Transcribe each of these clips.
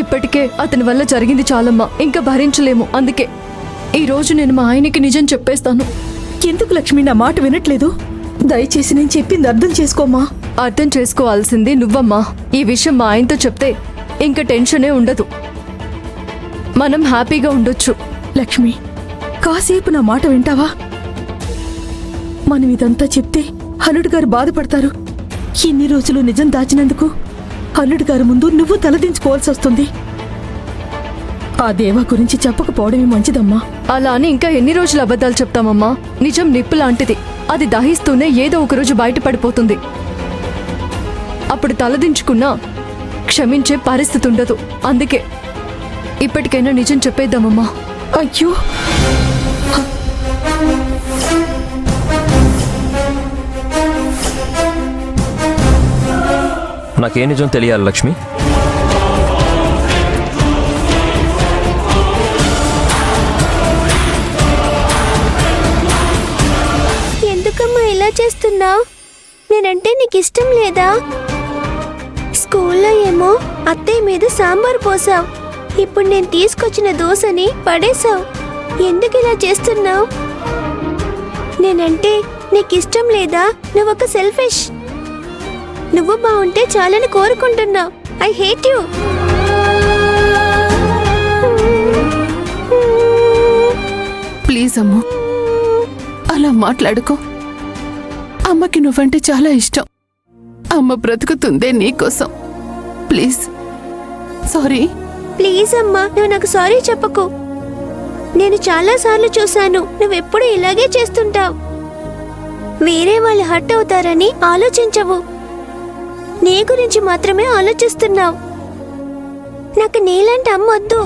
ఇప్పటికే అతని వల్ల జరిగింది చాలమ్మా, ఇంకా భరించలేము. అందుకే ఈ రోజు నేను మా ఆయనకి నిజం చెప్పేస్తాను. ఎందుకు లక్ష్మి నా మాట వినట్లేదు? దయచేసి నేను చెప్పింది అర్థం చేసుకోమా. అర్థం చేసుకోవాల్సింది నువ్వమ్మా. ఈ విషయం మా ఆయనతో చెప్తే ఇంకా టెన్షనే ఉండదు, మనం హ్యాపీగా ఉండొచ్చు. లక్ష్మి, కాసేపు నా మాట వింటావా? మనం ఇదంతా చెప్తే అల్లుడు గారు బాధపడతారు. ఇన్ని రోజులు నిజం దాచినందుకు అల్లుడు గారి ముందు నువ్వు తలదించుకోవాల్సి వస్తుంది. ఆ దేవా గురించి చెప్పకపోవడమే మంచిదమ్మా. అలా అని ఇంకా ఎన్ని రోజులు అబద్ధాలు చెప్తామమ్మా? నిజం నిప్పు లాంటిది, అది దహిస్తూనే ఏదో ఒకరోజు బయటపడిపోతుంది. అప్పుడు తలదించుకున్నా క్షమించే పరిస్థితి ఉండదు. అందుకే ఇప్పటికైనా నిజం చెప్పేద్దామమ్మా. అయ్యో, నాకే నిజం తెలియాలి లక్ష్మి. ఎందుకమ్మా ఇలా చేస్తున్నావు? నేనంటే నీకు ఇష్టం లేదా? స్కూల్లో ఏమో అత్తయ్య మీద సాంబార్ పోసావు, ఇప్పుడు నేను తీసుకొచ్చిన దోశని పడేశావు. ఎందుకు ఇలా చేస్తున్నావు? నేనంటే నీకు ఇష్టం లేదా? నువ్వొక సెల్ఫిష్. నువ్వు బాగుంటే చాలని కోరుకుంటున్నావు. I hate you. Please Ammu, అలా మాట్లాడుకో. అమ్మకి నువ్వంటే చాలా ఇష్టం. అమ్మ బ్రతుకుతుందే నీకోసం. Please, sorry. ప్లీజ్ అమ్మా, నువ్వు నాకు సారీ చెప్పకు. నేను చాలాసార్లు చూశాను, నువ్వెప్పుడు ఇలాగే చేస్తుంటావు. వేరే వాళ్ళు హర్ట్ అవుతారని ఆలోచించవు, నీ గురించి మాత్రమే ఆలోచిస్తున్నావు. నాకు నీలాంటి అమ్మ వద్దు.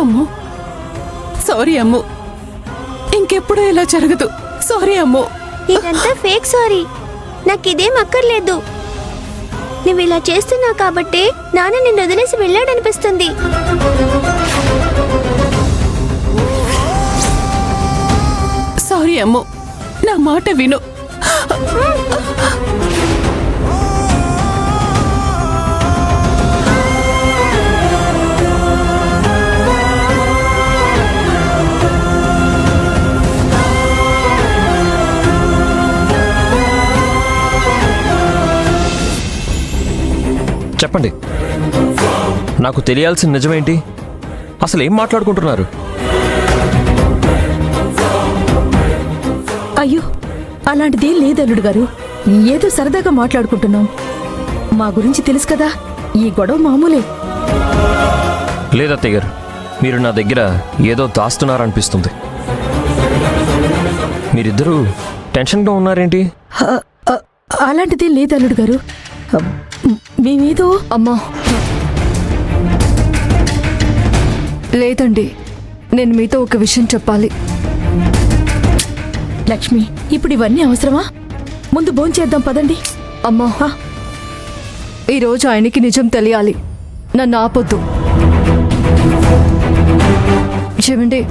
అమ్ము, సారీ అమ్ము, ఇంకెప్పుడు ఇలా జరగదు. సారీ అమ్ము. ఇదంతా ఫేక్ సారీ, నాకిదేం అక్కర్లేదు. నువ్వు ఇలా చేస్తున్నావు కాబట్టే నాన్న నిన్ను వదిలేసి వెళ్ళాడనిపిస్తుంది. సారీ అమ్ము, నా మాట విను. చెప్పండి, నాకు తెలియాల్సిన నిజమేంటి? అసలు ఏం మాట్లాడుకుంటున్నారు? అయ్యో, అలాంటిదేం లేదు అల్లుడు గారు. ఏదో సరదాగా మాట్లాడుకుంటున్నాం. మా గురించి తెలుసు కదా, ఈ గొడవ మామూలే. లేదత్తయ్య గారు, మీరు నా దగ్గర ఏదో దాస్తున్నారనిపిస్తుంది. మీరిద్దరూ టెన్షన్గా ఉన్నారేంటి? అలాంటిదేం లేదు అల్లుడు గారు. మేమేదో అమ్మా, లేదండి, నేను మీతో ఒక విషయం చెప్పాలి. లక్ష్మి, ఇప్పుడు ఇవన్నీ అవసరమా? ముందు భోంచేద్దాం పదండి. అమ్మా, ఈరోజు ఆయనకి నిజం తెలియాలి, నన్ను ఆపొద్దు. చెమండి,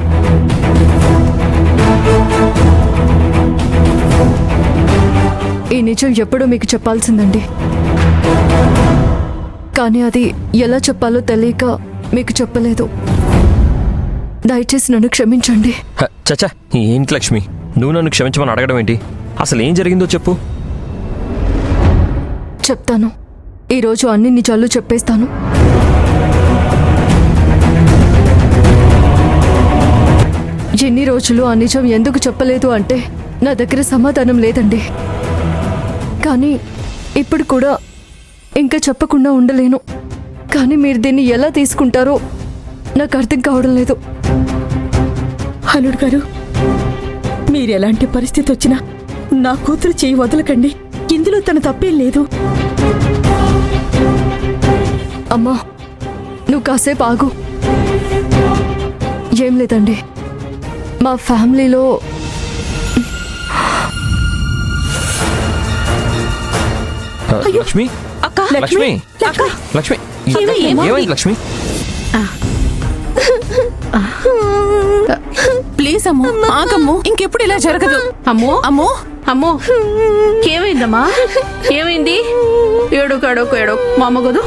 ఈ నిజం ఎప్పుడో మీకు చెప్పాల్సిందండి, కానీ అది ఎలా చెప్పాలో తెలియక మీకు చెప్పలేదు. దయచేసి నన్ను క్షమించండి. చచ్చా, ఏంటి లక్ష్మి, నువ్వు నన్ను క్షమించమని అడగడం ఏంటి? అసలు ఏం జరిగిందో చెప్పు. చెప్తాను, ఈరోజు అన్ని నిజాలు చెప్పేస్తాను. ఎన్ని రోజులు ఆ నిజం ఎందుకు చెప్పలేదు అంటే నా దగ్గర సమాధానం లేదండి. కానీ ఇప్పుడు కూడా ఇంకా చెప్పకుండా ఉండలేను. కానీ మీరు దీన్ని ఎలా తీసుకుంటారో నాకు అర్థం కావడం లేదు. అల్లుడు గారు, మీరెలాంటి పరిస్థితి వచ్చినా నా కూతురు చేయి వదలకండి. ఇందులో తన తప్పేం లేదు. అమ్మా, నువ్వు కాసేపు ఆగు. ఏం లేదండి, మా ఫ్యామిలీలో లక్ష్మి, అక్క, లక్ష్మి, అక్క, లక్ష్మి, ఏమైంది? ఏమైంది లక్ష్మి? ప్లీజ్ అమ్ము, ఆగమ్ము. ఇంకెప్పుడు ఇలా జరగదు. అమ్మో అమ్మో, అమ్మో, ఏమైందమ్మా? ఏమైంది? ఏడోకు ఏడోకు ఏడోకు మా అమ్మ కదూ.